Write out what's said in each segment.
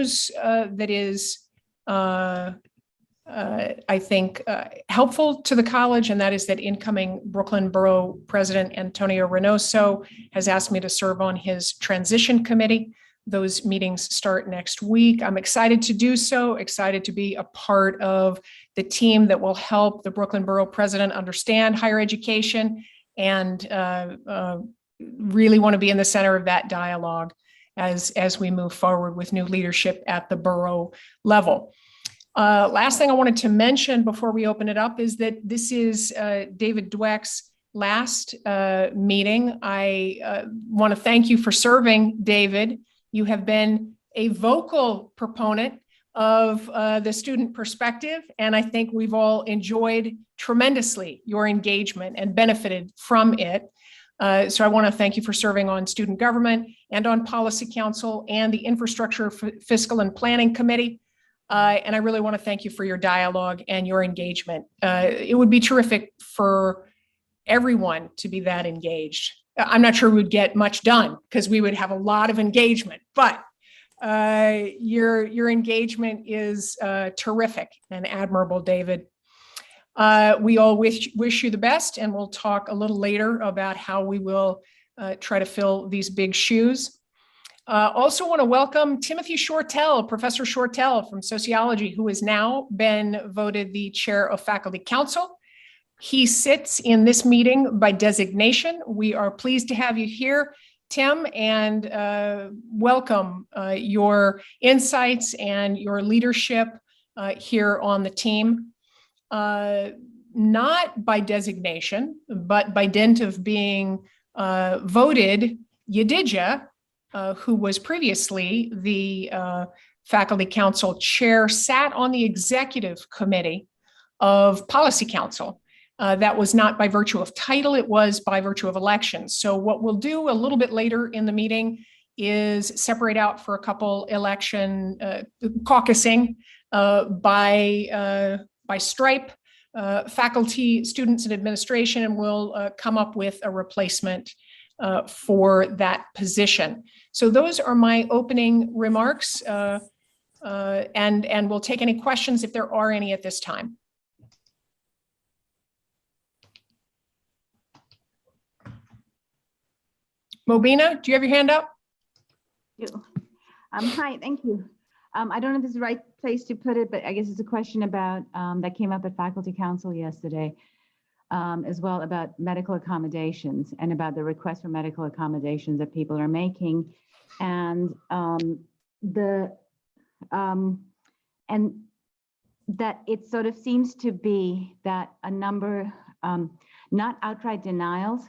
news that is, I think, helpful to the college, and that is that incoming Brooklyn Borough President Antonio Reynoso has asked me to serve on his transition committee. Those meetings start next week. I'm excited to do so, excited to be a part of the team that will help the Brooklyn Borough President understand higher education, and really want to be in the center of that dialogue as we move forward with new leadership at the borough level. Last thing I wanted to mention before we open it up is that this is David Dweck's last meeting. I want to thank you for serving, David. You have been a vocal proponent of the student perspective, and I think we've all enjoyed tremendously your engagement and benefited from it. So I want to thank you for serving on Student Government and on Policy Council and the Infrastructure, Fiscal, and Planning Committee. And I really want to thank you for your dialogue and your engagement. It would be terrific for everyone to be that engaged. I'm not sure we'd get much done because we would have a lot of engagement, but your engagement is terrific and admirable, David. We all wish you the best, and we'll talk a little later about how we will try to fill these big shoes. Also want to welcome Timothy Shortell, Professor Shortell from sociology, who has now been voted the chair of faculty council. He sits in this meeting by designation. We are pleased to have you here, Tim, and welcome your insights and your leadership here on the team. Not by designation, but by dint of being voted, Yedidja, who was previously the faculty council chair, sat on the executive committee of Policy Council. That was not by virtue of title, it was by virtue of elections. So what we'll do a little bit later in the meeting is separate out for a couple election caucusing by stripe, faculty, students, and administration, and we'll come up with a replacement for that position. So those are my opening remarks, and we'll take any questions if there are any at this time. Mobina, do you have your hand up? Hi, thank you. I don't know if this is the right place to put it, but I guess it's a question about that came up at Faculty Council yesterday, as well about medical accommodations and about the request for medical accommodations that people are making, and that it sort of seems to be that a number, not outright denials,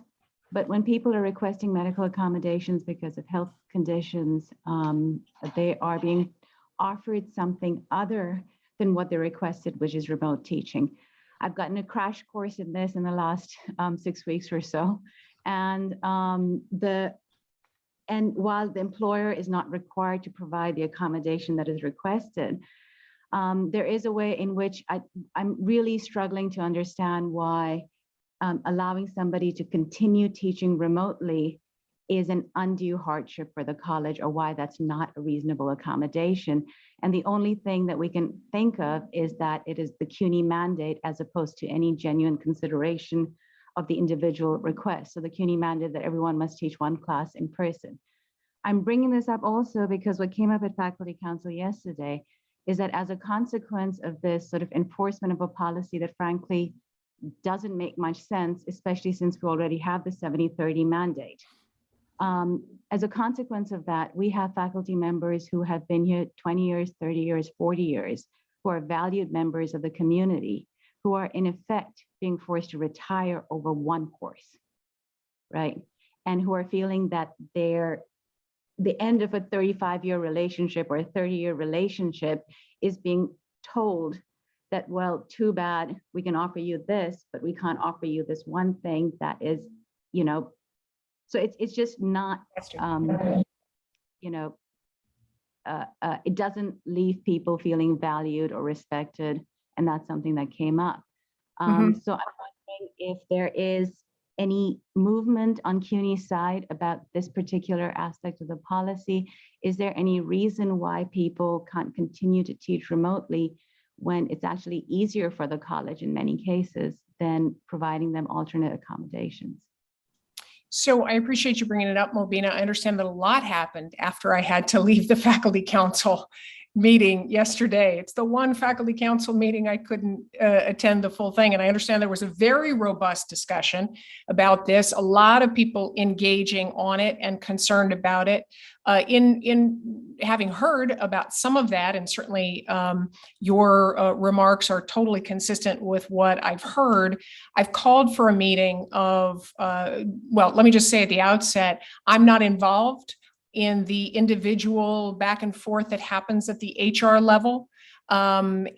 but when people are requesting medical accommodations because of health conditions, they are being offered something other than what they requested, which is remote teaching. I've gotten a crash course in this in the last 6 weeks or so. And while the employer is not required to provide the accommodation that is requested, there is a way in which I'm really struggling to understand why allowing somebody to continue teaching remotely is an undue hardship for the college, or why that's not a reasonable accommodation. And the only thing that we can think of is that it is the Cuny Mandate as opposed to any genuine consideration of the individual request. So the Cuny Mandate that everyone must teach one class in person. I'm bringing this up also because what came up at Faculty Council yesterday is that as a consequence of this sort of enforcement of a policy that frankly doesn't make much sense, especially since we already have the 70-30 mandate. As a consequence of that, we have faculty members who have been here 20 years, 30 years, 40 years, who are valued members of the community, who are in effect being forced to retire over one course, right? And who are feeling that the end of a 35-year relationship or a 30-year relationship is being told that, well, too bad, we can offer you this, but we can't offer you this one thing that is, you know, so it's just not, you know, it doesn't leave people feeling valued or respected. And that's something that came up. So I'm wondering if there is any movement on CUNY's side about this particular aspect of the policy? Is there any reason why people can't continue to teach remotely when it's actually easier for the college in many cases than providing them alternate accommodations? So I appreciate you bringing it up, Mobina. I understand that a lot happened after I had to leave the faculty council meeting yesterday. It's the one faculty council meeting I couldn't attend the full thing. And I understand there was a very robust discussion about this, a lot of people engaging on it and concerned about it. In having heard about some of that, and certainly your remarks are totally consistent with what I've heard, I've called for a meeting of, well, let me just say at the outset, I'm not involved in the individual back and forth that happens at the HR level. I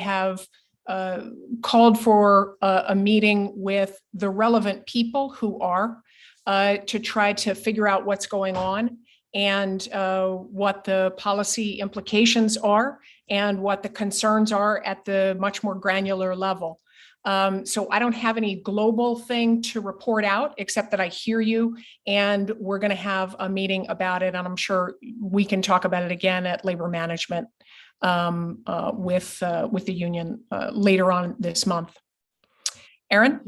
have called for a meeting with the relevant people who are to try to figure out what's going on and what the policy implications are and what the concerns are at the much more granular level. So I don't have any global thing to report out, except that I hear you, and we're going to have a meeting about it, and I'm sure we can talk about it again at labor management with the union later on this month. Erin?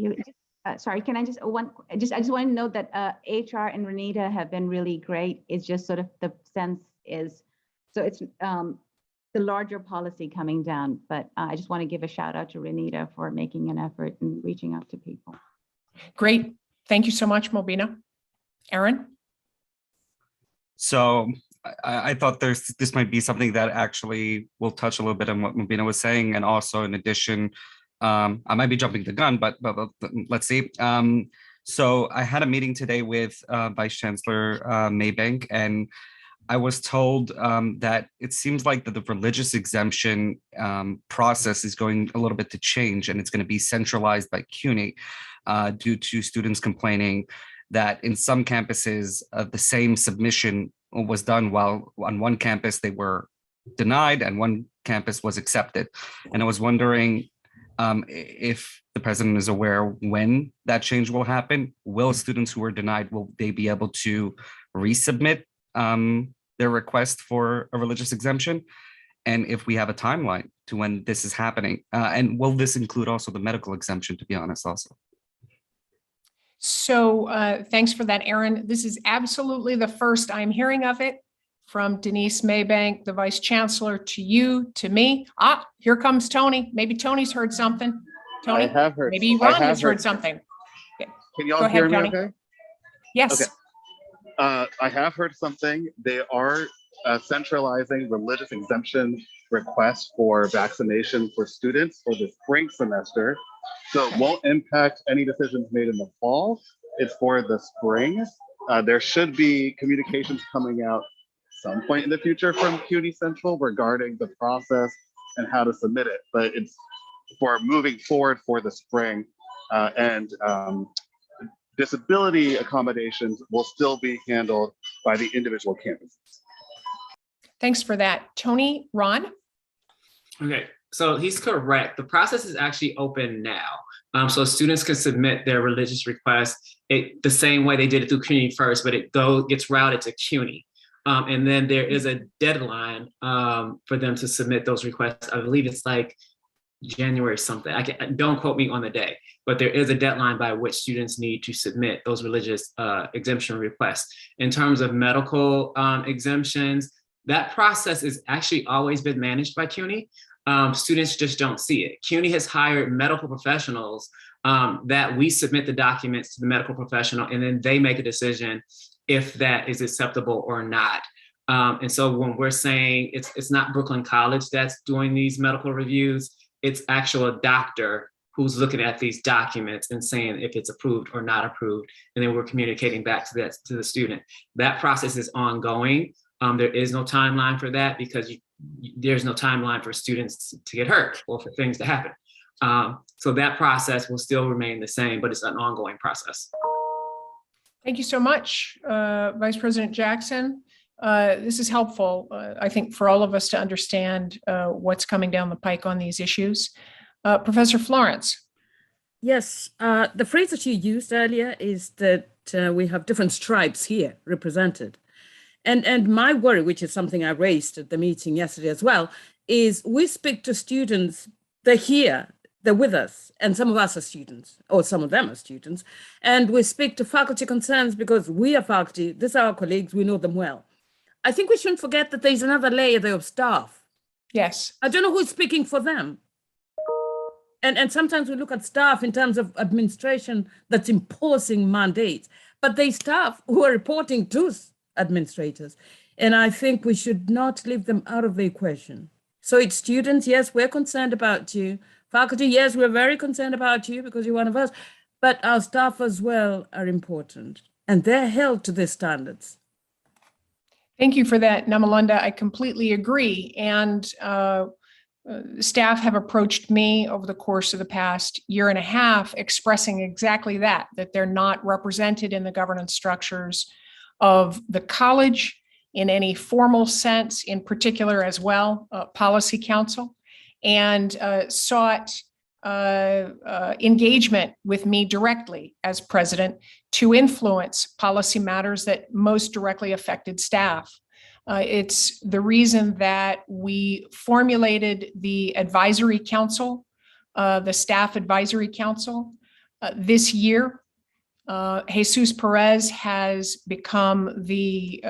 Sorry, can I just I just want to note that HR and Renita have been really great. It's just sort of the sense is, so it's the larger policy coming down, but I just want to give a shout out to Renita for making an effort and reaching out to people. Great. Thank you so much, Mobina. Erin? So I thought this might be something that actually will touch a little bit on what Mobina was saying. And also in addition, I might be jumping the gun, but let's see. So I had a meeting today with Vice Chancellor Maybank, and I was told that it seems like the religious exemption process is going a little bit to change, and it's going to be centralized by CUNY due to students complaining that in some campuses the same submission was done while on one campus they were denied and one campus was accepted. And I was wondering if the president is aware when that change will happen. Will students who are denied, will they be able to resubmit their request for a religious exemption? And if we have a timeline to when this is happening, and will this include also the medical exemption, to be honest, also? So thanks for that, Erin. This is absolutely the first I'm hearing of it, from Denise Maybank, the Vice Chancellor, to you, to me. Ah, here comes Tony. Maybe Tony's heard something. Tony, I have heard. Maybe Ron has heard something. Can y'all hear me okay? Yes. Okay. I have heard something. They are centralizing religious exemption requests for vaccination for students for the spring semester. So it won't impact any decisions made in the fall. It's for the spring. There should be communications coming out some point in the future from CUNY Central regarding the process and how to submit it. But it's for moving forward for the spring, and disability accommodations will still be handled by the individual campuses. Thanks for that. Tony, Ron? Okay, so he's correct. The process is actually open now. So students can submit their religious requests the same way they did it through CUNY first, but it gets routed to CUNY. And then there is a deadline for them to submit those requests. I believe it's like January something. Don't quote me on the day, but there is a deadline by which students need to submit those religious exemption requests. In terms of medical exemptions, that process has actually always been managed by CUNY. Students just don't see it. CUNY has hired medical professionals that we submit the documents to the medical professional, and then they make a decision if that is acceptable or not. And so when we're saying it's not Brooklyn College that's doing these medical reviews, it's actual doctor who's looking at these documents and saying if it's approved or not approved, and then we're communicating back to the student. That process is ongoing. There is no timeline for that because there's no timeline for students to get hurt or for things to happen. So that process will still remain the same, but it's an ongoing process. Thank you so much, Vice President Jackson. This is helpful, I think, for all of us to understand what's coming down the pike on these issues. Professor Florence. Yes, the phrase that you used earlier is that we have different stripes here represented. And my worry, which is something I raised at the meeting yesterday as well, is we speak to students, they're here, they're with us, and some of us are students, or some of them are students, and we speak to faculty concerns because we are faculty, these are our colleagues, we know them well. I think we shouldn't forget that there's another layer there of staff. Yes. I don't know who's speaking for them. And sometimes we look at staff in terms of administration that's imposing mandates, but they staff who are reporting to administrators. And I think we should not leave them out of the equation. So it's students, yes, we're concerned about you. Faculty, yes, we're very concerned about you because you're one of us, but our staff as well are important and they're held to their standards. Thank you for that, Namalunda. I completely agree. And staff have approached me over the course of the past year and a half expressing exactly that they're not represented in the governance structures of the college in any formal sense, in particular as well, policy council, and sought engagement with me directly as president to influence policy matters that most directly affected staff. It's the reason that we formulated the advisory council, the staff advisory council this year. Jesus Perez has become the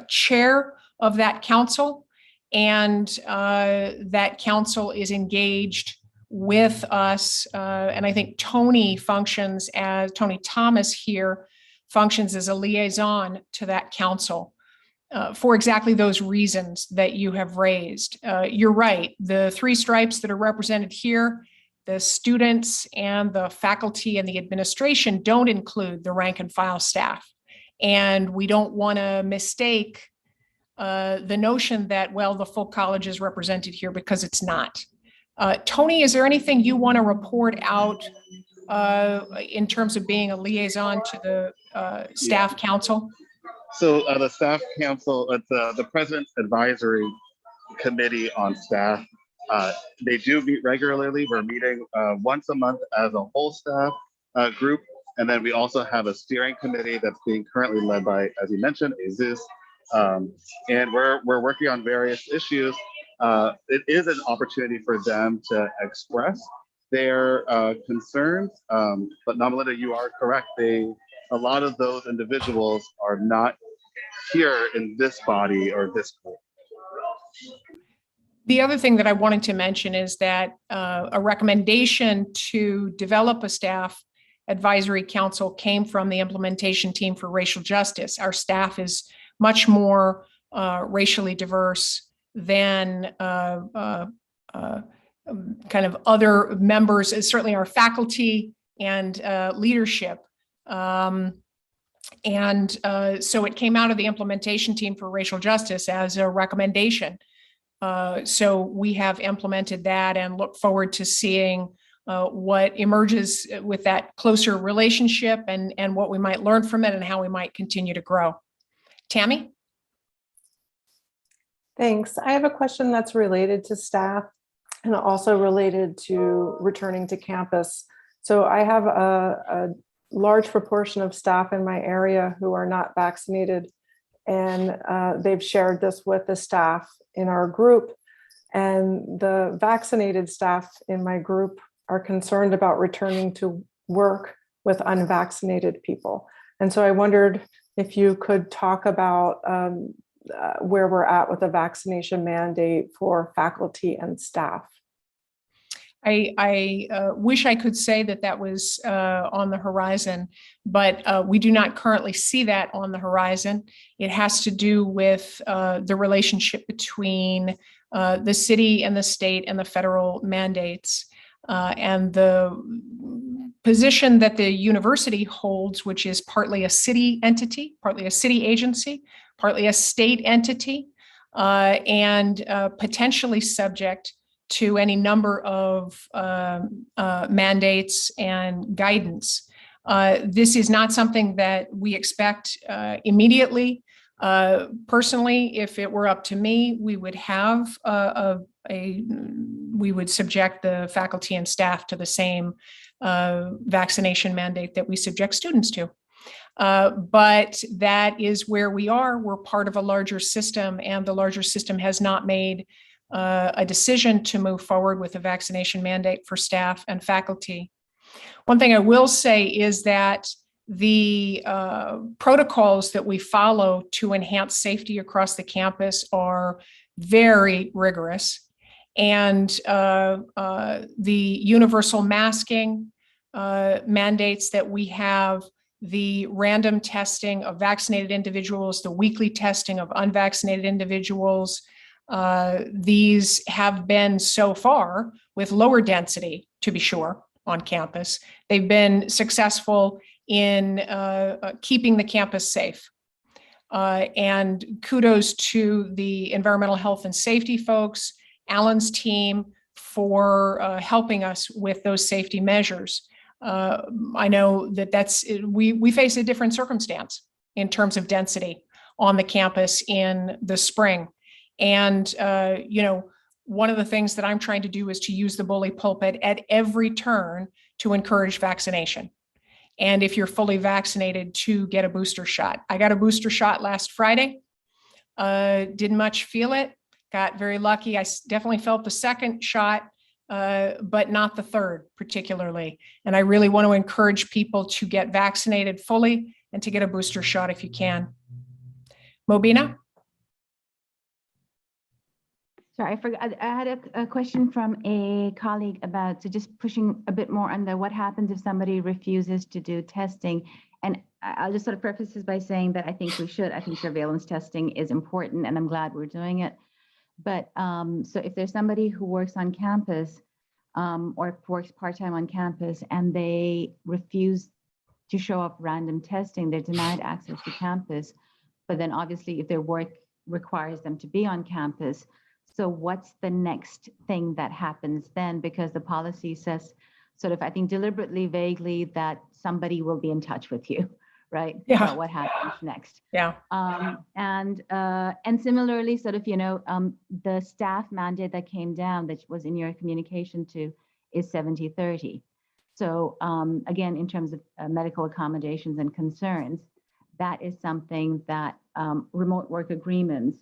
chair of that council, and that council is engaged with us. And I think Tony Thomas here functions as a liaison to that council. For exactly those reasons that you have raised. You're right. The three stripes that are represented here, the students and the faculty and the administration, don't include the rank and file staff. And we don't want to mistake the notion that, well, the full college is represented here, because it's not. Tony, is there anything you want to report out in terms of being a liaison to the staff council? So the staff council, it's the president's advisory committee on staff. They do meet regularly. We're meeting once a month as a whole staff group. And then we also have a steering committee that's being currently led by, as you mentioned, Jesus. And we're working on various issues. It is an opportunity for them to express their concerns. But Namalunda, you are correct. A lot of those individuals are not here in this body or this group. The other thing that I wanted to mention is that a recommendation to develop a staff advisory council came from the implementation team for racial justice. Our staff is much more racially diverse than kind of other members, certainly our faculty and leadership. So it came out of the implementation team for racial justice as a recommendation. So we have implemented that and look forward to seeing what emerges with that closer relationship and what we might learn from it and how we might continue to grow. Tammy? Thanks. I have a question that's related to staff and also related to returning to campus. So I have a large proportion of staff in my area who are not vaccinated, and they've shared this with the staff in our group. And the vaccinated staff in my group are concerned about returning to work with unvaccinated people. And so I wondered if you could talk about where we're at with the vaccination mandate for faculty and staff. I wish I could say that was on the horizon, but we do not currently see that on the horizon. It has to do with the relationship between the city and the state and the federal mandates. And the position that the university holds, which is partly a city entity, partly a city agency, partly a state entity, and potentially subject to any number of mandates and guidance. This is not something that we expect immediately. Personally, if it were up to me, we would have we would subject the faculty and staff to the same vaccination mandate that we subject students to. But that is where we are. We're part of a larger system, and the larger system has not made a decision to move forward with a vaccination mandate for staff and faculty. One thing I will say is that the protocols that we follow to enhance safety across the campus are very rigorous. And the universal masking mandates that we have, the random testing of vaccinated individuals, the weekly testing of unvaccinated individuals, these have been so far with lower density, to be sure, on campus. They've been successful in keeping the campus safe. And kudos to the environmental health and safety folks, Alan's team, for helping us with those safety measures. I know that we face a different circumstance in terms of density on the campus in the spring. And, one of the things that I'm trying to do is to use the bully pulpit at every turn to encourage vaccination. And if you're fully vaccinated, to get a booster shot. I got a booster shot last Friday. Didn't much feel it. Got very lucky. I definitely felt the second shot, but not the third particularly. And I really want to encourage people to get vaccinated fully and to get a booster shot if you can. Mobina? Sorry, I forgot. I had a question from a colleague about, so just pushing a bit more on the what happens if somebody refuses to do testing. And I'll just sort of preface this by saying that I think we should. I think surveillance testing is important, and I'm glad we're doing it. But so if there's somebody who works on campus or works part-time on campus and they refuse to show up random testing, they're denied access to campus. But then obviously if their work requires them to be on campus, so what's the next thing that happens then? Because the policy says sort of, I think deliberately, vaguely, that somebody will be in touch with you, right? Yeah. About what happens next. Yeah. And similarly, sort of, the staff mandate that came down that was in your communication to is 70-30. So again, in terms of medical accommodations and concerns, that is something that remote work agreements,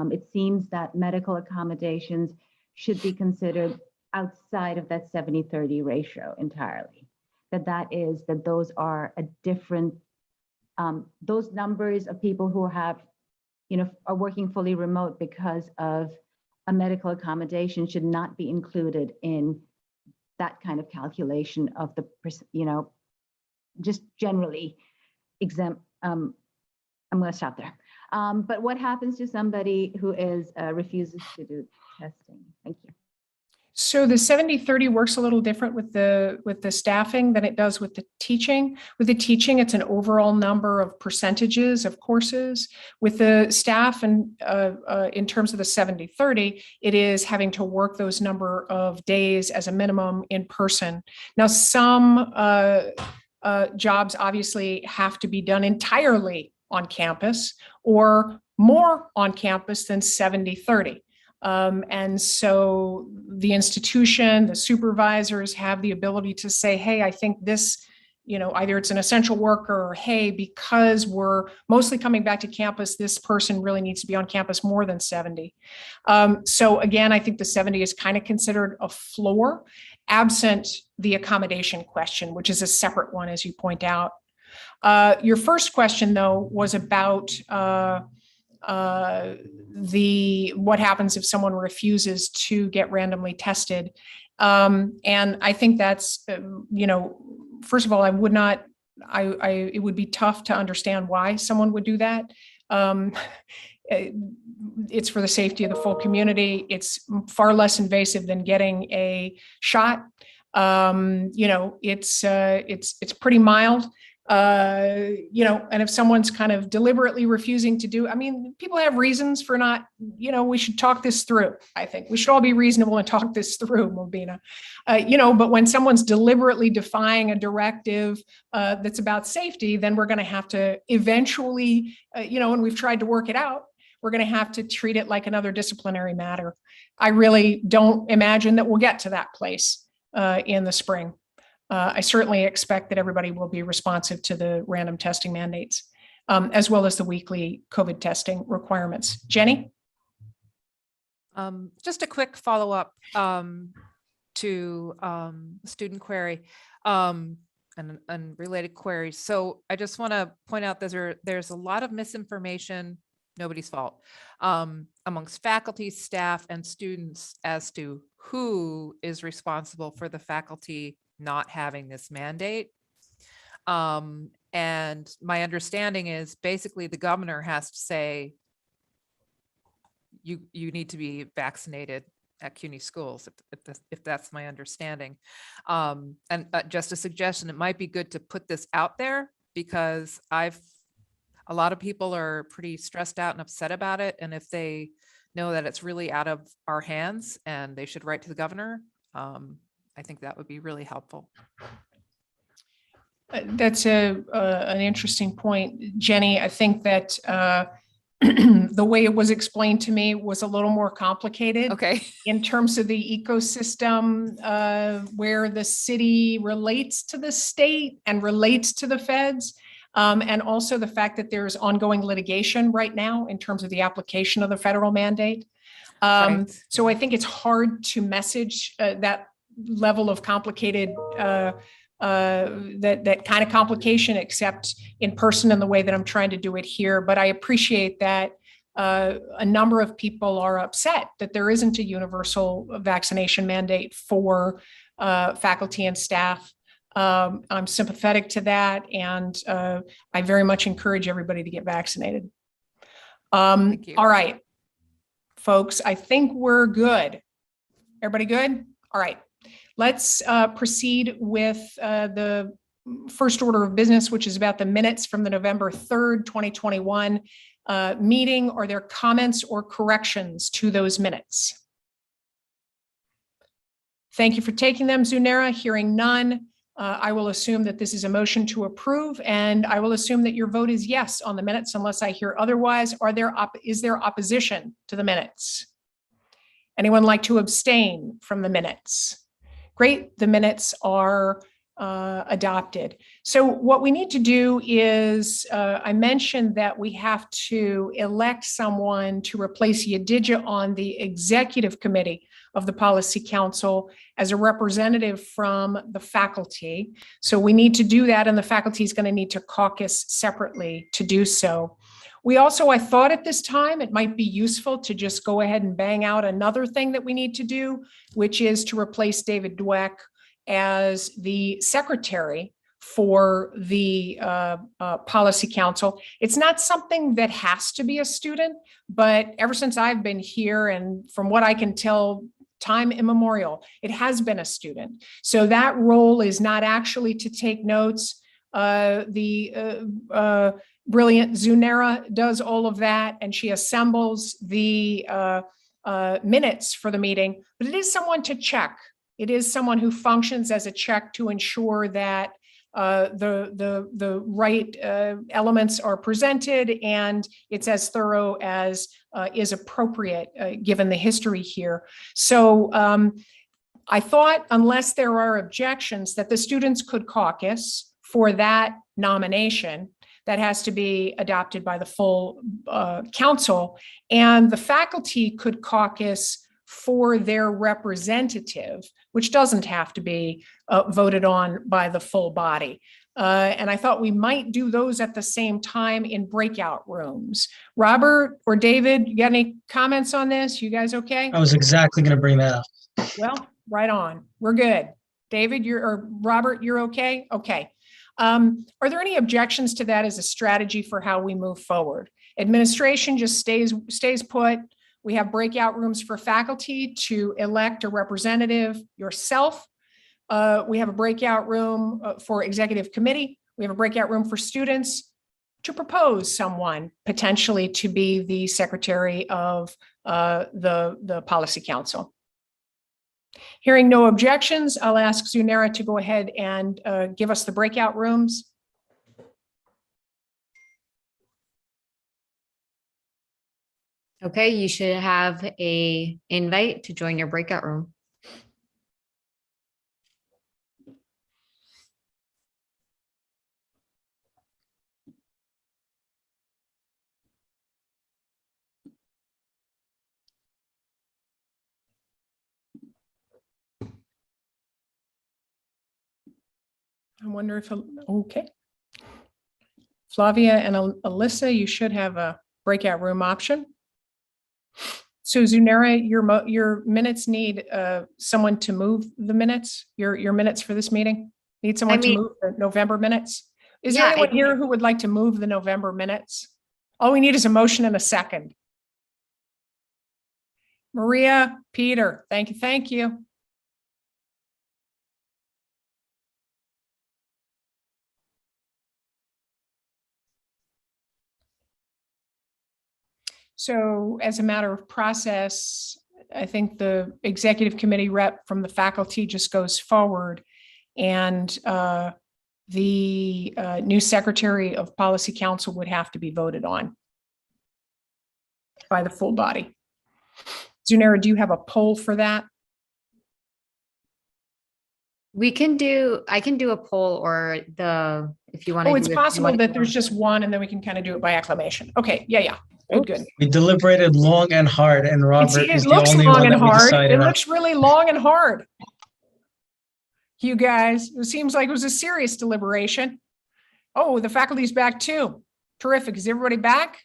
it seems that medical accommodations should be considered outside of that 70-30 ratio entirely. That those are a different, those numbers of people who have, are working fully remote because of a medical accommodation should not be included in that kind of calculation of the, just generally exempt. I'm going to stop there. But what happens to somebody who refuses to do testing? Thank you. So the 70-30 works a little different with the staffing than it does with the teaching. With the teaching, it's an overall number of percentages of courses. With the staff, and in terms of the 70-30, it is having to work those number of days as a minimum in person. Now, some jobs obviously have to be done entirely on campus or more on campus than 70-30. And so the institution, the supervisors have the ability to say, hey, I think this, either it's an essential worker or, hey, because we're mostly coming back to campus, this person really needs to be on campus more than 70. So again, I think the 70 is kind of considered a floor, absent the accommodation question, which is a separate one, as you point out. Your first question, though, was about what happens if someone refuses to get randomly tested. And I think that's, first of all, it would be tough to understand why someone would do that. It's for the safety of the full community. It's far less invasive than getting a shot. It's pretty mild. And if someone's kind of deliberately refusing to do, people have reasons for not, we should talk this through. I think we should all be reasonable and talk this through, Mobina. But when someone's deliberately defying a directive that's about safety, then we're going to have to eventually, and we've tried to work it out, we're going to have to treat it like another disciplinary matter. I really don't imagine that we'll get to that place in the spring. I certainly expect that everybody will be responsive to the random testing mandates, as well as the weekly COVID testing requirements. Jenny? Just a quick follow-up to student query and related queries. So I just want to point out there's a lot of misinformation, nobody's fault, amongst faculty, staff, and students as to who is responsible for the faculty not having this mandate. And my understanding is basically the governor has to say, you need to be vaccinated at CUNY schools, if that's my understanding. And just a suggestion, it might be good to put this out there because a lot of people are pretty stressed out and upset about it. And if they know that it's really out of our hands and they should write to the governor, I think that would be really helpful. That's an interesting point, Jenny. I think that the way it was explained to me was a little more complicated. Okay. In terms of the ecosystem, where the city relates to the state and relates to the feds, and also the fact that there's ongoing litigation right now in terms of the application of the federal mandate. Right. So I think it's hard to message that level of complicated that kind of complication, except in person in the way that I'm trying to do it here. But I appreciate that a number of people are upset that there isn't a universal vaccination mandate for faculty and staff. I'm sympathetic to that, and I very much encourage everybody to get vaccinated. Thank you. All right, folks, I think we're good. Everybody good? All right. Let's proceed with the first order of business, which is about the minutes from the November 3rd, 2021 meeting. Are there comments or corrections to those minutes? Thank you for taking them, Zunera. Hearing none, I will assume that this is a motion to approve, and I will assume that your vote is yes on the minutes unless I hear otherwise. Is there opposition to the minutes? Anyone like to abstain from the minutes? Great, the minutes are adopted. So what we need to do is, I mentioned that we have to elect someone to replace Yadidja on the executive committee of the Policy Council as a representative from the faculty. So we need to do that, and the faculty is going to need to caucus separately to do so. We also, I thought at this time, it might be useful to just go ahead and bang out another thing that we need to do, which is to replace David Dweck as the secretary for the Policy Council. It's not something that has to be a student, but ever since I've been here, and from what I can tell, time immemorial, it has been a student. So that role is not actually to take notes. Brilliant Zunera does all of that, and she assembles the minutes for the meeting, but it is someone to check. It is someone who functions as a check to ensure that the right elements are presented and it's as thorough as is appropriate given the history here. So I thought, unless there are objections, that the students could caucus for that nomination. That has to be adopted by the full council, and the faculty could caucus for their representative, which doesn't have to be voted on by the full body. And I thought we might do those at the same time in breakout rooms. Robert or David, you got any comments on this? You guys okay? I was exactly going to bring that up. Well, right on. We're good. David, or Robert, you're okay? Okay. Are there any objections to that as a strategy for how we move forward? Administration just stays put. We have breakout rooms for faculty to elect a representative. Yourself. We have a breakout room for executive committee. We have a breakout room for students to propose someone potentially to be the secretary of the Policy Council. Hearing no objections, I'll ask Zunera to go ahead and give us the breakout rooms. Okay, you should have an invite to join your breakout room. I wonder if, okay. Flavia and Alyssa, you should have a breakout room option. So Zunera, your minutes need someone to move the minutes, your minutes for this meeting? Need someone to mean- move the November minutes? Is there Yeah, I anyone think- here who would like to move the November minutes? All we need is a motion and a second. Maria, Peter, thank you, thank you. So as a matter of process, I think the executive committee rep from the faculty just goes forward, and the new secretary of policy council would have to be voted on by the full body. Zunera, do you have a poll for that? I can do a poll, or if you want to. Oh, it's possible that there's just one and then we can kind of do it by acclamation. Okay, yeah. Good. We deliberated long and hard, and Robert It is the looks only long one and that we hard. decided It on. looks really long and hard. You guys, it seems like it was a serious deliberation. Oh, the faculty's back too. Terrific. Is everybody back?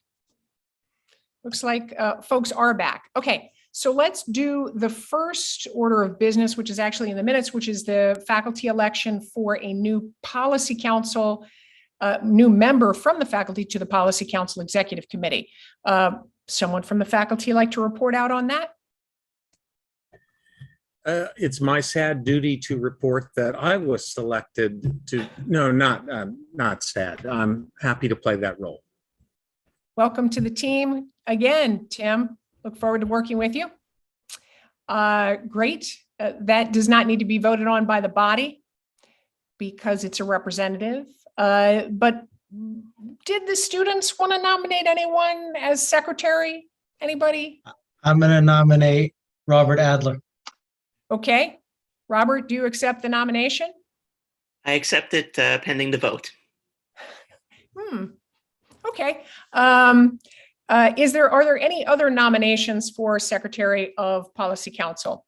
Looks like folks are back. Okay, so let's do the first order of business, which is actually in the minutes, which is the faculty election for a new policy council, new member from the faculty to the policy council executive committee. Someone from the faculty like to report out on that? It's my sad duty to report that I was selected to, no, not sad. I'm happy to play that role. Welcome to the team again, Tim. Look forward to working with you. Great. That does not need to be voted on by the body because it's a representative. But did the students want to nominate anyone as secretary? Anybody? I'm going to nominate Robert Adler. Okay. Robert, do you accept the nomination? I accept it pending the vote. Okay. Are there any other nominations for Secretary of Policy Council?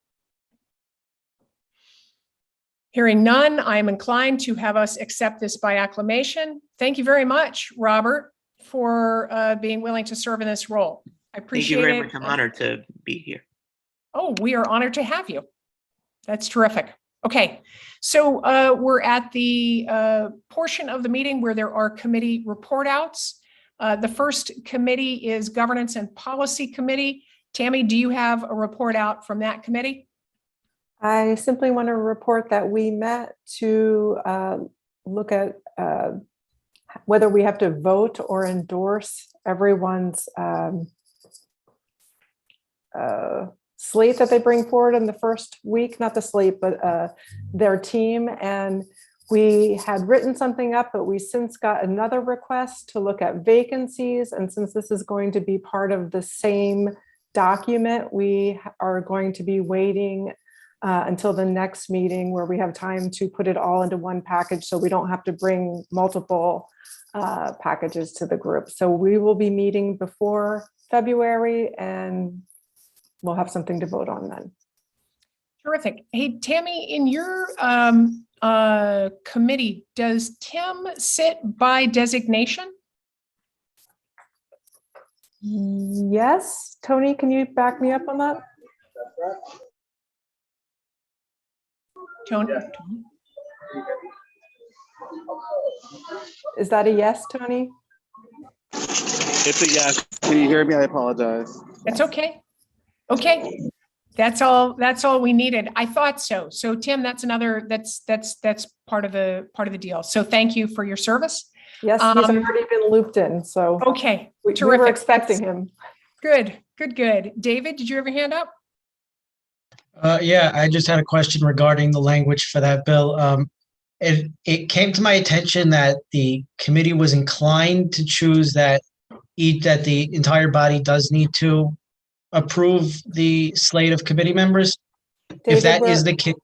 Hearing none, I am inclined to have us accept this by acclamation. Thank you very much, Robert, for being willing to serve in this role. I appreciate it. Thank you very much. I'm honored to be here. Oh, we are honored to have you. That's terrific. Okay, so we're at the portion of the meeting where there are committee report outs. The first committee is Governance and Policy Committee. Tammy, do you have a report out from that committee? I simply want to report that we met to look at whether we have to vote or endorse everyone's slate that they bring forward in the first week, not the slate, but their team. And we had written something up, but we since got another request to look at vacancies. And since this is going to be part of the same document, we are going to be waiting until the next meeting where we have time to put it all into one package so we don't have to bring multiple packages to the group. So we will be meeting before February and we'll have something to vote on then. Terrific. Hey, Tammy, in your committee, does Tim sit by designation? Yes. Tony, can you back me up on that? Tony? Is that a yes, Tony? It's a yes. Can you hear me? I apologize. That's okay. Okay. That's all we needed. I thought so. So Tim, that's part of the deal. So thank you for your service. Yes, he's already been looped in. So okay. we Terrific. were expecting him. Good. David, did you have your hand up? Yeah, I just had a question regarding the language for that bill. It came to my attention that the committee was inclined to choose that the entire body does need to approve the slate of committee members. David, If that is the case.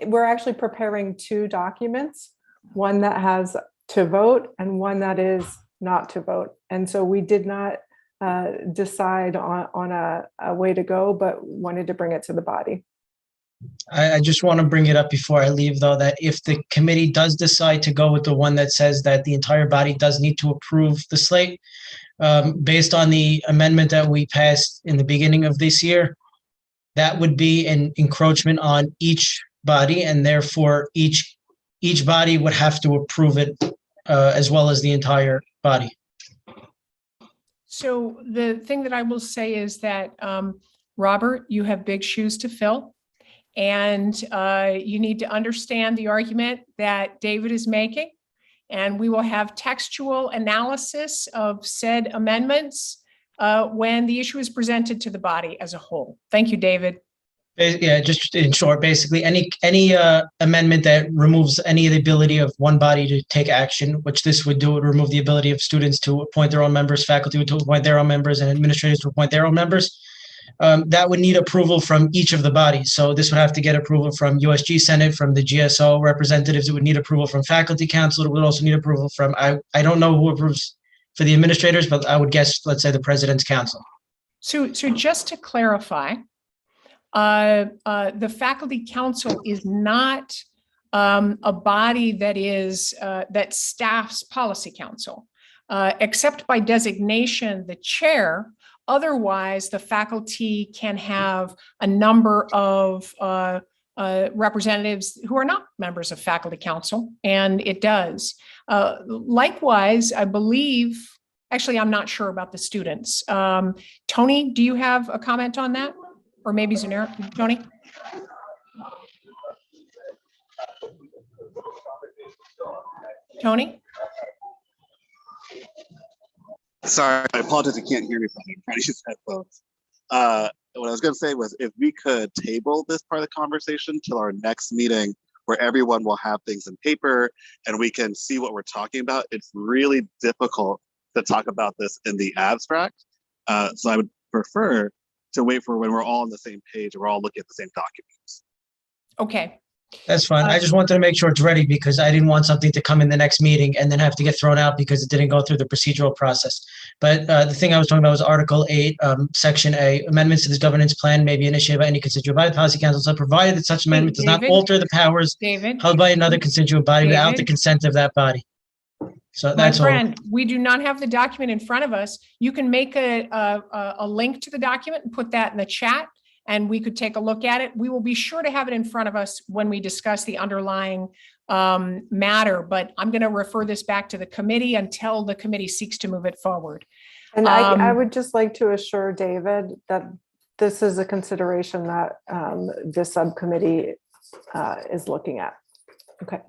We're actually preparing two documents, one that has to vote and one that is not to vote. And so we did not decide on a way to go, but wanted to bring it to the body. I just want to bring it up before I leave, though, that if the committee does decide to go with the one that says that the entire body does need to approve the slate, based on the amendment that we passed in the beginning of this year, that would be an encroachment on each body, and therefore each body would have to approve it as well as the entire body. So the thing that I will say is that, Robert, you have big shoes to fill. And you need to understand the argument that David is making. And we will have textual analysis of said amendments when the issue is presented to the body as a whole. Thank you, David. Yeah, just in short, basically any amendment that removes any of the ability of one body to take action, which this would do, would remove the ability of students to appoint their own members, faculty to appoint their own members, and administrators to appoint their own members. That would need approval from each of the bodies. So this would have to get approval from USG Senate, from the GSO representatives. It would need approval from Faculty Council. It would also need approval from, I don't know who approves for the administrators, but I would guess, let's say, the President's Council. So just to clarify, the Faculty Council is not a body that is that staffs Policy Council, except by designation, the chair. Otherwise, the faculty can have a number of representatives who are not members of Faculty Council, and it does. Likewise, I believe, actually, I'm not sure about the students. Tony, do you have a comment on that? Or maybe Zanera, Tony? Tony? Sorry, I apologize. I can't hear me. I'm trying to use headphones. What I was going to say was, if we could table this part of the conversation till our next meeting, where everyone will have things in paper and we can see what we're talking about. It's really difficult to talk about this in the abstract. So I would prefer to wait for when we're all on the same page and we're all looking at the same documents. Okay. That's fine. I just wanted to make sure it's ready because I didn't want something to come in the next meeting and then have to get thrown out because it didn't go through the procedural process. But the thing I was talking about was Article 8, Section A, amendments to this governance plan may be initiated by any constituent body of the Policy Council, so provided that such amendment does not alter the powers held by another constituent body without the consent of that body. So that's my friend, we do not have the document in front of us. You can make a link to the document and put that in the chat, and we could take a look at it. We will be sure to have it in front of us when we discuss the underlying matter, but I'm going to refer this back to the committee until the committee seeks to move it forward. And I would just like to assure David that this is a consideration that this subcommittee is looking at. Okay,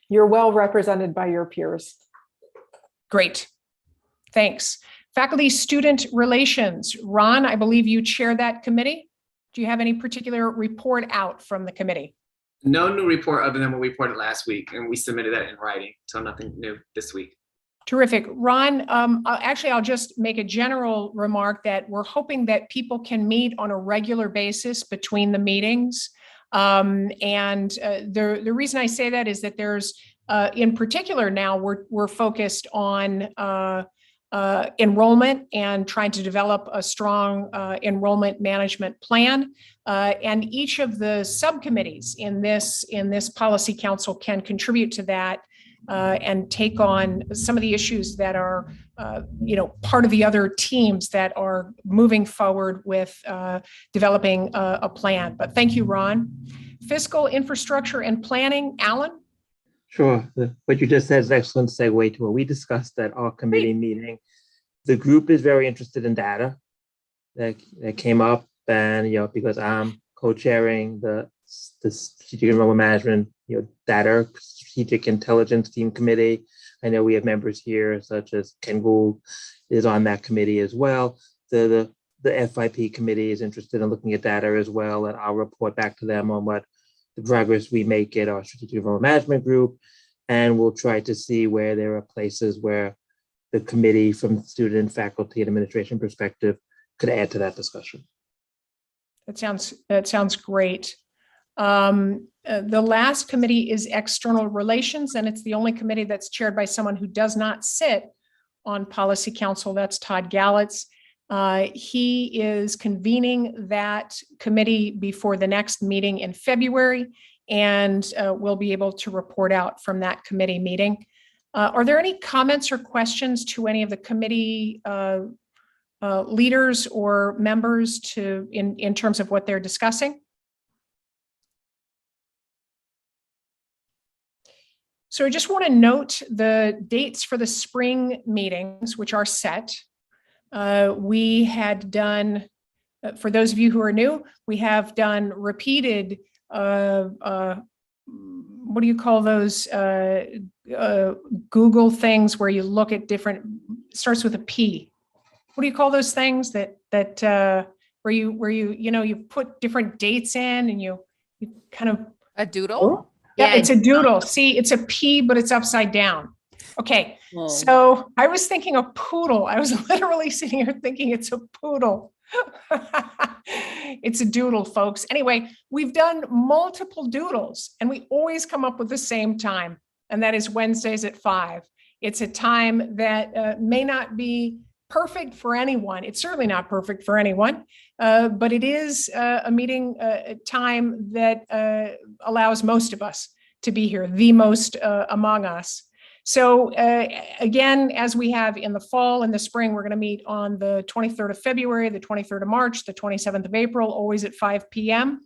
you're well represented by your peers. Great, thanks. Faculty-student relations. Ron, I believe you chair that committee. Do you have any particular report out from the committee? No new report other than what we reported last week, and we submitted that in writing, so nothing new this week. Terrific. Ron, I'll just make a general remark that we're hoping that people can meet on a regular basis between the meetings. The reason I say that is that there's, in particular now, we're focused on enrollment and trying to develop a strong enrollment management plan. And each of the subcommittees in this Policy Council can contribute to that and take on some of the issues that are, part of the other teams that are moving forward with developing a plan. But thank you, Ron. Fiscal infrastructure and planning, Alan? Sure. What you just said is an excellent segue to what we discussed at our committee meeting. The group is very interested in data that came up, and because I'm co-chairing the strategic enrollment management, data strategic intelligence team committee. I know we have members here such as Ken Gould is on that committee as well. The FIP committee is interested in looking at data as well, and I'll report back to them on what the progress we make at our strategic enrollment management group, and we'll try to see where there are places where the committee from student, faculty, and administration perspective could add to that discussion. That sounds great. The last committee is external relations, and it's the only committee that's chaired by someone who does not sit on Policy Council. That's Todd Gallitz. He is convening that committee before the next meeting in February, and we'll be able to report out from that committee meeting. Are there any comments or questions to any of the committee leaders or members in terms of what they're discussing? So I just want to note the dates for the spring meetings, which are set. We had done, for those of you who are new, we have done repeated, what do you call those, Google things where you look at different, starts with a P. What do you call those things that where you put different dates in and you kind of. A doodle? Yeah, it's a doodle. See, it's a P, but it's upside down. Okay, so I was thinking a poodle. I was literally sitting here thinking it's a poodle. It's a doodle, folks. Anyway, we've done multiple doodles and we always come up with the same time, and that is Wednesdays at 5. It's a time that may not be perfect for anyone. It's certainly not perfect for anyone, but it is a meeting time that allows most of us to be here, the most among us. So again, as we have in the fall and the spring, we're going to meet on the 23rd of February, the 23rd of March, the 27th of April, always at 5 p.m.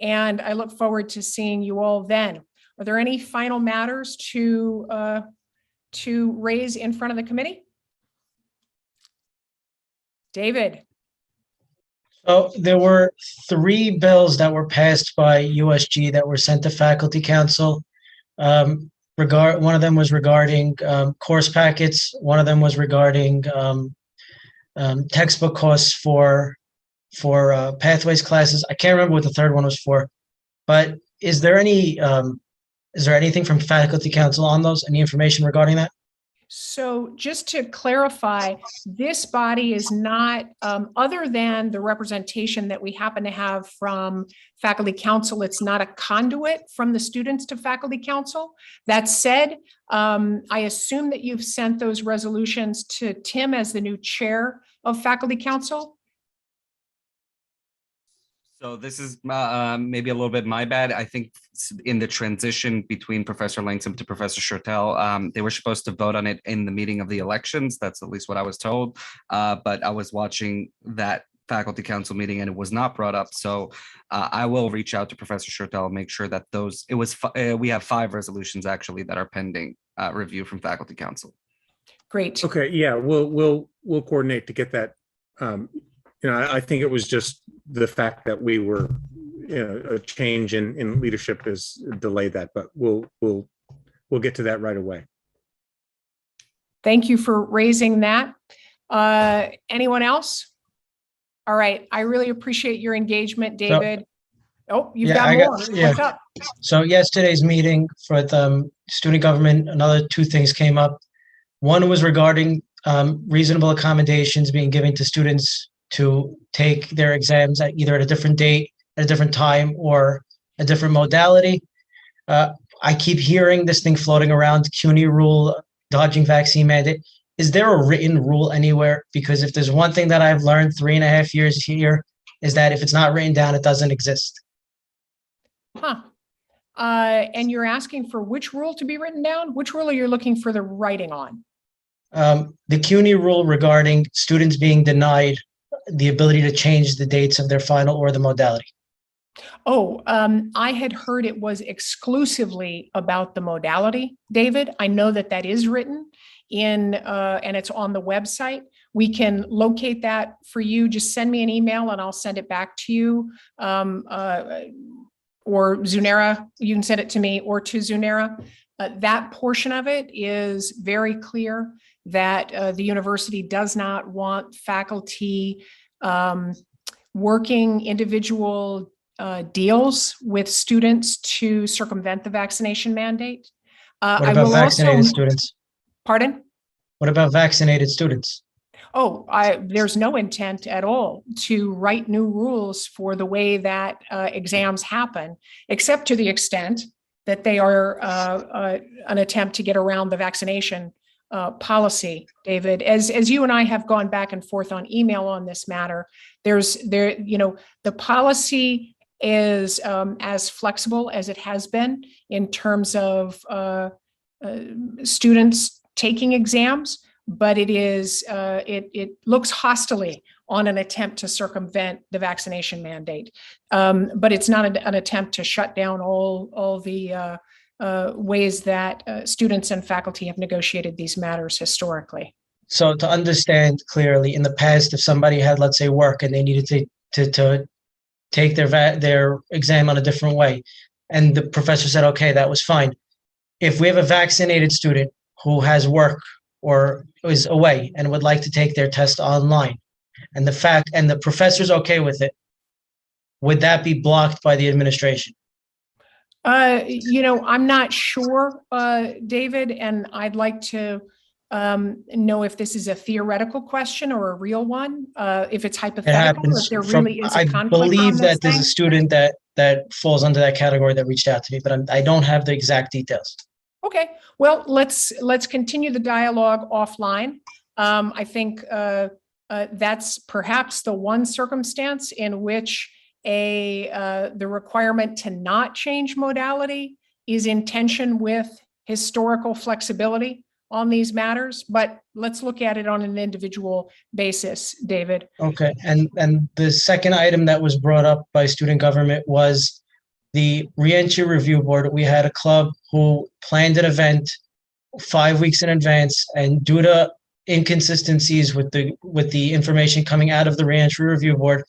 And I look forward to seeing you all then. Are there any final matters to raise in front of the committee? David. So there were 3 bills that were passed by USG that were sent to Faculty Council. One of them was regarding course packets. One of them was regarding textbook costs for pathways classes. I can't remember what the third one was for, but is there anything from Faculty Council on those? Any information regarding that? So just to clarify, this body is not, other than the representation that we happen to have from Faculty Council, it's not a conduit from the students to Faculty Council. That said, I assume that you've sent those resolutions to Tim as the new chair of Faculty Council. So this is maybe a little bit my bad. I think in the transition between Professor Langsam to Professor Shurtell, they were supposed to vote on it in the meeting of the elections. That's at least what I was told. But I was watching that Faculty Council meeting and it was not brought up. So I will reach out to Professor Shurtell and make sure that we have 5 resolutions actually that are pending review from Faculty Council. Great. Okay, yeah, we'll coordinate to get that. I think it was just the fact that we were, a change in leadership has delayed that, but we'll get to that right away. Thank you for raising that. Anyone else? All right, I really appreciate your engagement, David. You've got more. What's up? So yesterday's meeting for the student government, another 2 things came up. One was regarding reasonable accommodations being given to students to take their exams at either at a different date, at a different time, or a different modality. I keep hearing this thing floating around, CUNY rule, dodging vaccine mandate. Is there a written rule anywhere? Because if there's one thing that I've learned 3.5 years here, is that if it's not written down, it doesn't exist. And you're asking for which rule to be written down? Which rule are you looking for the writing on? The CUNY rule regarding students being denied the ability to change the dates of their final or the modality. I had heard it was exclusively about the modality, David. I know that is written in, and it's on the website. We can locate that for you. Just send me an email and I'll send it back to you. Or Zunera, you can send it to me or to Zunera. That portion of it is very clear that the university does not want faculty working individual deals with students to circumvent the vaccination mandate. What about vaccinated students? Pardon? What about vaccinated students? There's no intent at all to write new rules for the way that exams happen, except to the extent that they are an attempt to get around the vaccination policy, David. As you and I have gone back and forth on email on this matter, the policy is as flexible as it has been in terms of students taking exams, but it looks hostily on an attempt to circumvent the vaccination mandate. But it's not an attempt to shut down all the ways that students and faculty have negotiated these matters historically. So to understand clearly, in the past, if somebody had, let's say, work and they needed to take their exam on a different way, and the professor said, okay, that was fine. If we have a vaccinated student who has work or is away and would like to take their test online, and the professor's okay with it, would that be blocked by the administration? I'm not sure, David, and I'd like to know if this is a theoretical question or a real one, if it's hypothetical, if there really is a conflict. I believe that there's a student that falls under that category that reached out to me, but I don't have the exact details. Okay, well, let's continue the dialogue offline. I think that's perhaps the one circumstance in which the requirement to not change modality is in tension with historical flexibility on these matters, but let's look at it on an individual basis, David. Okay, and the second item that was brought up by student government was the reentry review board. We had a club who planned an event 5 weeks in advance, and due to inconsistencies with the information coming out of the reentry review board,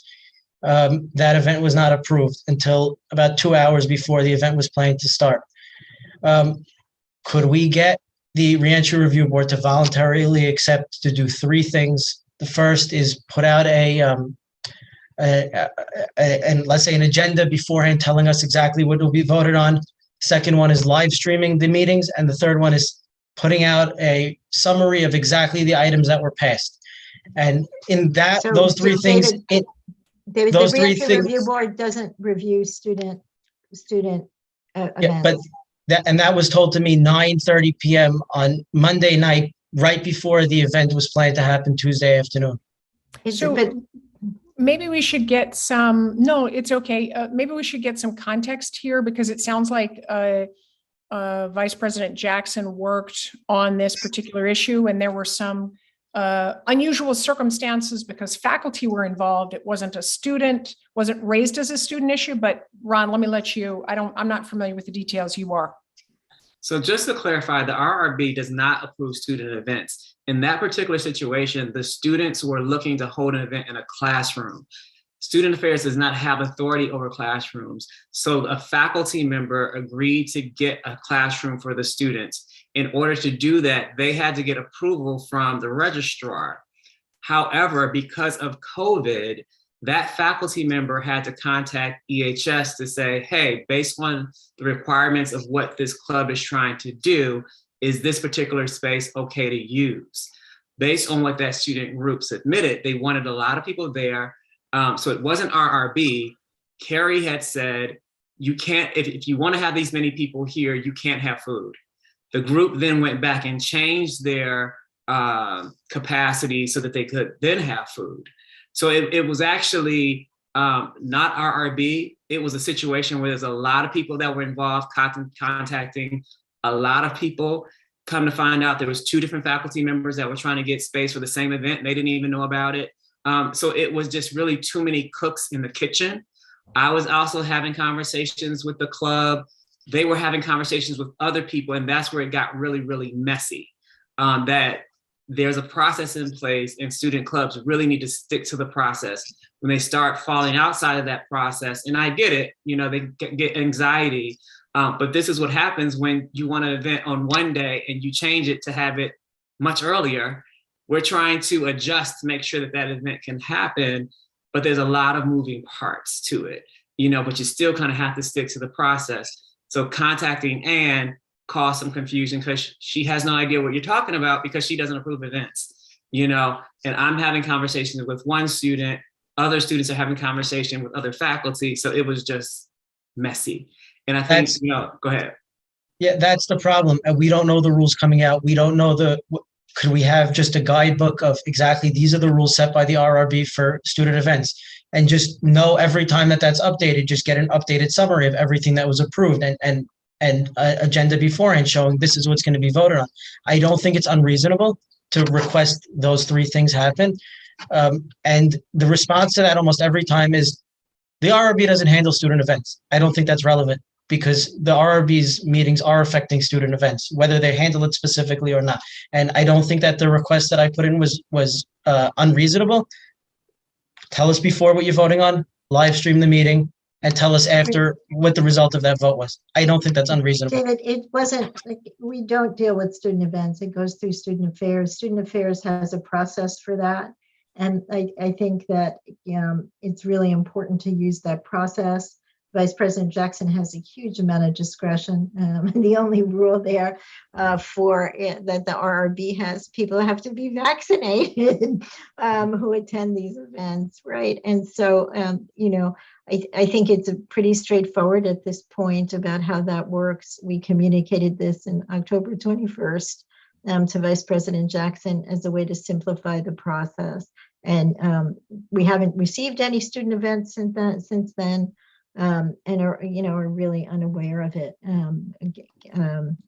that event was not approved until about 2 hours before the event was planned to start. Could we get the reentry review board to voluntarily accept to do three things? The first is put out and let's say an agenda beforehand telling us exactly what will be voted on. Second one is live streaming the meetings, and the third one is putting out a summary of exactly the items that were passed. And in that, those three things, David, the reentry review board doesn't review student events. Yeah, but that was told to me 9:30 p.m. on Monday night, right before the event was planned to happen Tuesday afternoon. So maybe we should get some, no, it's okay. Maybe we should get some context here, because it sounds like Vice President Jackson worked on this particular issue, and there were some unusual circumstances because faculty were involved. It wasn't raised as a student issue, but Ron, let me let you, I'm not familiar with the details. You are. So just to clarify, the RRB does not approve student events. In that particular situation, the students were looking to hold an event in a classroom. Student Affairs does not have authority over classrooms. So a faculty member agreed to get a classroom for the students. In order to do that, they had to get approval from the registrar. However, because of COVID, that faculty member had to contact EHS to say, hey, based on the requirements of what this club is trying to do, is this particular space okay to use? Based on what that student group submitted, they wanted a lot of people there. So it wasn't RRB. Carrie had said, you can't, if you want to have these many people here, you can't have food. The group then went back and changed their capacity so that they could then have food. So it was actually not RRB. It was a situation where there's a lot of people that were involved, contacting a lot of people. Come to find out, there was 2 different faculty members that were trying to get space for the same event. They didn't even know about it. So it was just really too many cooks in the kitchen. I was also having conversations with the club. They were having conversations with other people, and that's where it got really, really messy. That there's a process in place, and student clubs really need to stick to the process. When they start falling outside of that process, and I get it, they get anxiety, but this is what happens when you want an event on one day and you change it to have it much earlier. We're trying to adjust to make sure that that event can happen, but there's a lot of moving parts to it, but you still kind of have to stick to the process. So contacting Anne caused some confusion because she has no idea what you're talking about because she doesn't approve events, and I'm having conversations with one student, other students are having conversation with other faculty. So it was just messy. And I think, go ahead. Yeah, that's the problem. And we don't know the rules coming out. We don't know could we have just a guidebook of exactly these are the rules set by the RRB for student events? And just know every time that that's updated, just get an updated summary of everything that was approved and agenda beforehand showing this is what's going to be voted on. I don't think it's unreasonable to request those three things happen. And the response to that almost every time is the RRB doesn't handle student events. I don't think that's relevant because the RRB's meetings are affecting student events, whether they handle it specifically or not. And I don't think that the request that I put in was unreasonable. Tell us before what you're voting on, live stream the meeting, and tell us after what the result of that vote was. I don't think that's unreasonable. David, it wasn't, like, we don't deal with student events. It goes through student affairs. Student affairs has a process for that. And I think that it's really important to use that process. Vice President Jackson has a huge amount of discretion. The only rule there for it, that the RRB has, people have to be vaccinated who attend these events, right? And so, I think it's pretty straightforward at this point about how that works. We communicated this in October 21st to Vice President Jackson as a way to simplify the process. And we haven't received any student events since then. And are really unaware of it,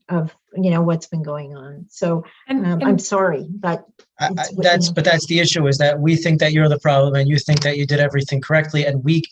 of what's been going on. So I'm sorry, but that's the issue, is that we think that you're the problem and you think that you did everything correctly, and we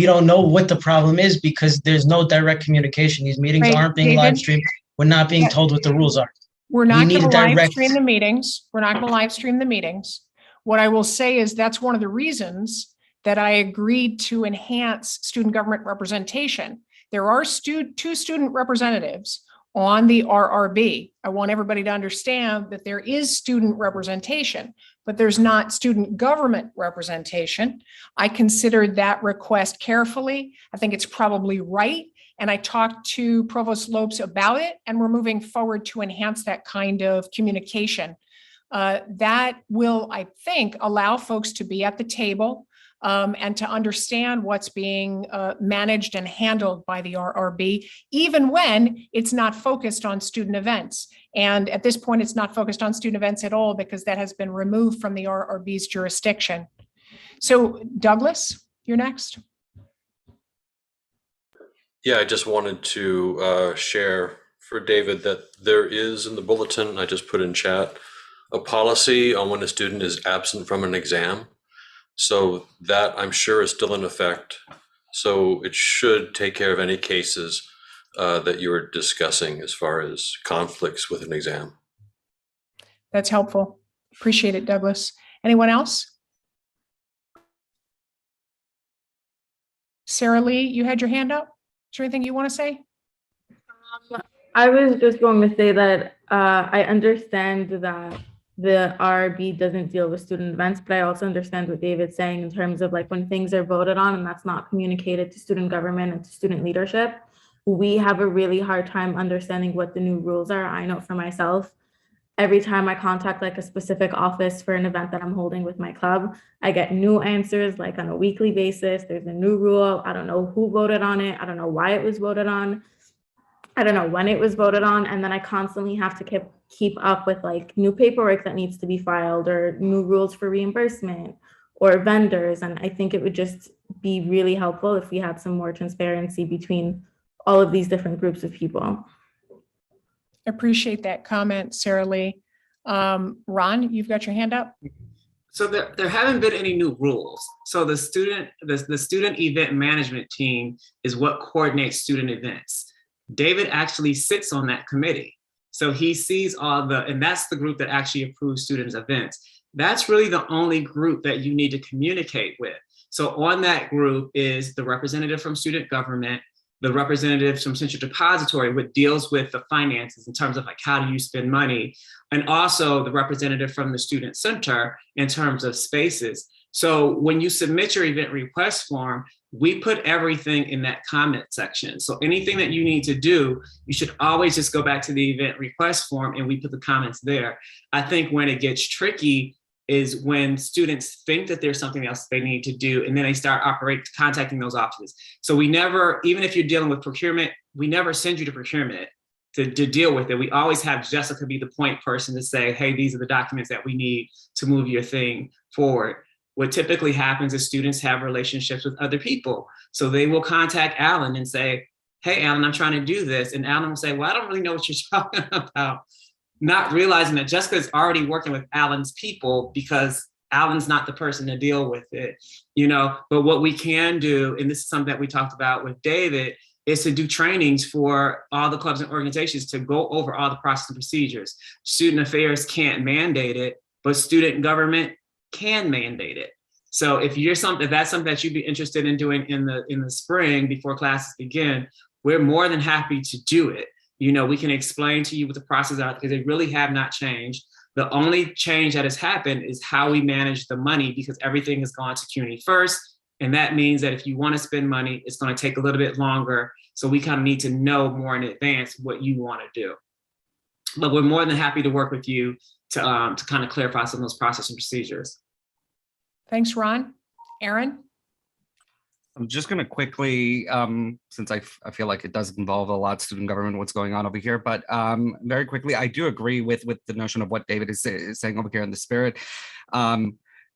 don't know what the problem is because there's no direct communication. These meetings aren't being live streamed. We're not being told what the rules are. We're not going to live stream the meetings. We're not going to live stream the meetings. What I will say is that's one of the reasons that I agreed to enhance student government representation. There are two student representatives on the RRB. I want everybody to understand that there is student representation, but there's not student government representation. I considered that request carefully. I think it's probably right. And I talked to Provost Lopes about it, and we're moving forward to enhance that kind of communication. That will, I think, allow folks to be at the table and to understand what's being managed and handled by the RRB, even when it's not focused on student events. And at this point, it's not focused on student events at all because that has been removed from the RRB's jurisdiction. So Douglas, you're next. Yeah, I just wanted to share for David that there is in the bulletin, I just put in chat, a policy on when a student is absent from an exam. So that I'm sure is still in effect. So it should take care of any cases that you were discussing as far as conflicts with an exam. That's helpful. Appreciate it, Douglas. Anyone else? Sarah Lee, you had your hand up. Is there anything you want to say? I was just going to say that I understand that the RRB doesn't deal with student events, but I also understand what David's saying in terms of like when things are voted on and that's not communicated to student government and to student leadership, we have a really hard time understanding what the new rules are. I know for myself, every time I contact like a specific office for an event that I'm holding with my club, I get new answers like on a weekly basis. There's a new rule. I don't know who voted on it. I don't know why it was voted on. I don't know when it was voted on. And then I constantly have to keep up with like new paperwork that needs to be filed or new rules for reimbursement or vendors. And I think it would just be really helpful if we had some more transparency between all of these different groups of people. Appreciate that comment, Sarah Lee. Ron, you've got your hand up. So there haven't been any new rules. So the student event management team is what coordinates student events. David actually sits on that committee. So he sees and that's the group that actually approves students' events. That's really the only group that you need to communicate with. So on that group is the representative from student government, the representative from Central Depository, which deals with the finances in terms of like, how do you spend money? And also the representative from the Student Center in terms of spaces. So when you submit your event request form, we put everything in that comment section. So anything that you need to do, you should always just go back to the event request form and we put the comments there. I think when it gets tricky is when students think that there's something else they need to do and then they start contacting those offices. So we never, even if you're dealing with procurement, we never send you to procurement to deal with it. We always have Jessica be the point person to say, hey, these are the documents that we need to move your thing forward. What typically happens is students have relationships with other people. So they will contact Alan and say, hey, Alan, I'm trying to do this. And Alan will say, well, I don't really know what you're talking about. Not realizing that Jessica is already working with Alan's people because Alan's not the person to deal with it, you know. But what we can do, and this is something that we talked about with David, is to do trainings for all the clubs and organizations to go over all the process and procedures. Student affairs can't mandate it, but student government can mandate it. So if that's something that you'd be interested in doing in the spring before classes begin, we're more than happy to do it. You know, we can explain to you what the process are, because they really have not changed. The only change that has happened is how we manage the money, because everything has gone to CUNY first. And that means that if you want to spend money, it's going to take a little bit longer. So we kind of need to know more in advance what you want to do. But we're more than happy to work with you to kind of clarify some of those process and procedures. Thanks, Ron. Aaron? I'm just going to quickly, since I feel like it does involve a lot of student government, what's going on over here, but very quickly, I do agree with the notion of what David is saying over here in the spirit.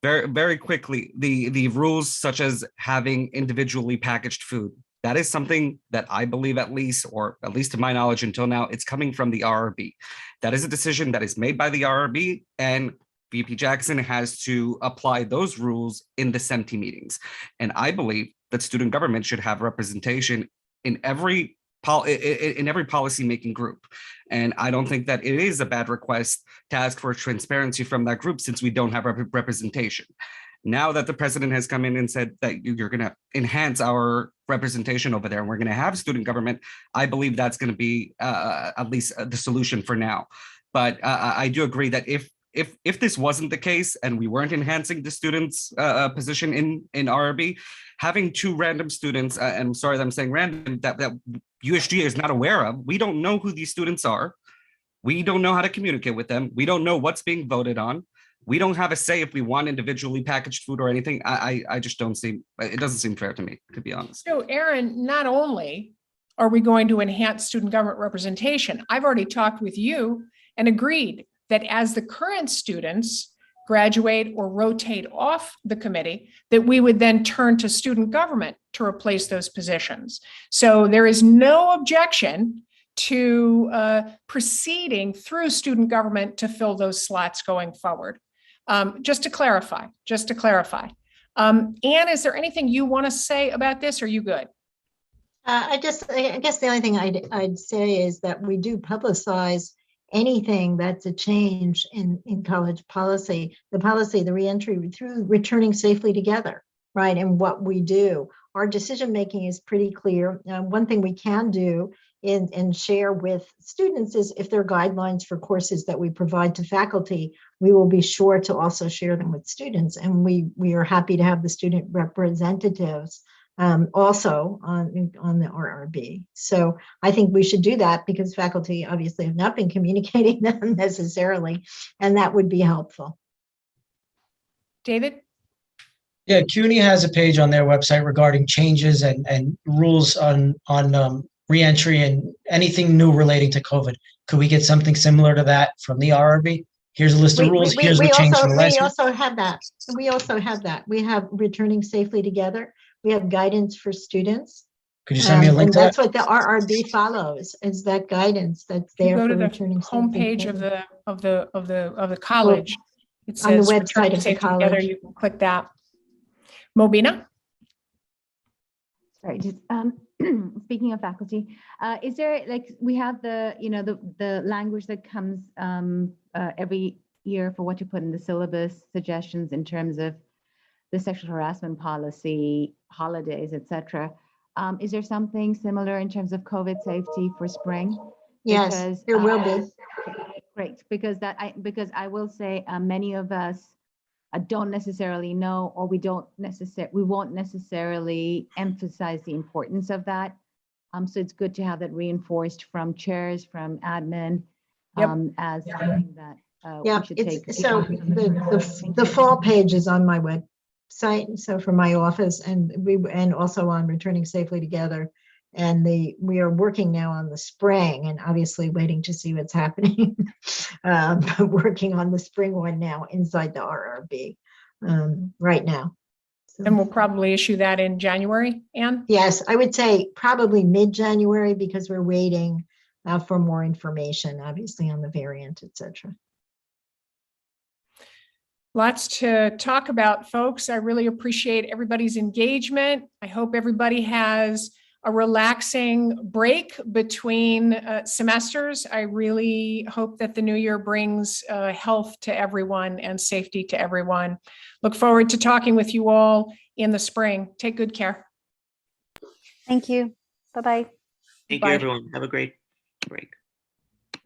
Very quickly, the rules such as having individually packaged food, that is something that I believe at least to my knowledge until now, it's coming from the RRB. That is a decision that is made by the RRB, and VP Jackson has to apply those rules in the SEMT meetings. And I believe that student government should have representation in every policy-making group. And I don't think that it is a bad request to ask for transparency from that group, since we don't have representation. Now that the president has come in and said that you're going to enhance our representation over there, and we're going to have student government, I believe that's going to be at least the solution for now. But I do agree that if this wasn't the case and we weren't enhancing the students' position in RRB, having two random students, and I'm sorry that I'm saying random, that USG is not aware of, we don't know who these students are. We don't know how to communicate with them. We don't know what's being voted on. We don't have a say if we want individually packaged food or anything. I just don't see, it doesn't seem fair to me, to be honest. So Aaron, not only are we going to enhance student government representation, I've already talked with you and agreed that as the current students graduate or rotate off the committee, that we would then turn to student government to replace those positions. So there is no objection to proceeding through student government to fill those slots going forward. Just to clarify. Anne, is there anything you want to say about this? Or are you good? I guess the only thing I'd say is that we do publicize anything that's a change in college policy, the reentry through returning safely together, right? And what we do. Our decision making is pretty clear. One thing we can do and share with students is if there are guidelines for courses that we provide to faculty, we will be sure to also share them with students. And we are happy to have the student representatives also on the RRB. So I think we should do that because faculty obviously have not been communicating them necessarily, and that would be helpful. David? Yeah, CUNY has a page on their website regarding changes and rules on reentry and anything new relating to COVID. Could we get something similar to that from the RRB? Here's a list of rules. Here's what changed from the last year. We also have that. We have returning safely together. We have guidance for students. Could you send me a link and to that's that? what the RRB follows, is that guidance that's there Go for to the returning safely homepage together. of the college. It says On the website Returning of the Safely Together. college. You can click that. Mobina? Sorry, just speaking of faculty, is there, like, we have the, the language that comes every year for what to put in the syllabus, suggestions in terms of the sexual harassment policy, holidays, etc. Is there something similar in terms of COVID safety for spring? Yes, Because, there will be. Great, because I will say many of us don't necessarily know, or we won't necessarily emphasize the importance of that. So it's good to have that reinforced from chairs, from admin, as something that we should take. So the fall page is on my website, so for my office, and also on Returning Safely Together. And we are working now on the spring, and obviously waiting to see what's happening. But working on the spring one now inside the RRB right now. So, And we'll probably issue that in January, Anne? yes, I would say probably mid-January, because we're waiting for more information, obviously, on the variant, et cetera. Lots to talk about, folks. I really appreciate everybody's engagement. I hope everybody has a relaxing break between semesters. I really hope that the new year brings health to everyone and safety to everyone. Look forward to talking with you all in the spring. Take good care. Thank you. Bye-bye. Thank Bye. you, everyone. Have a great break.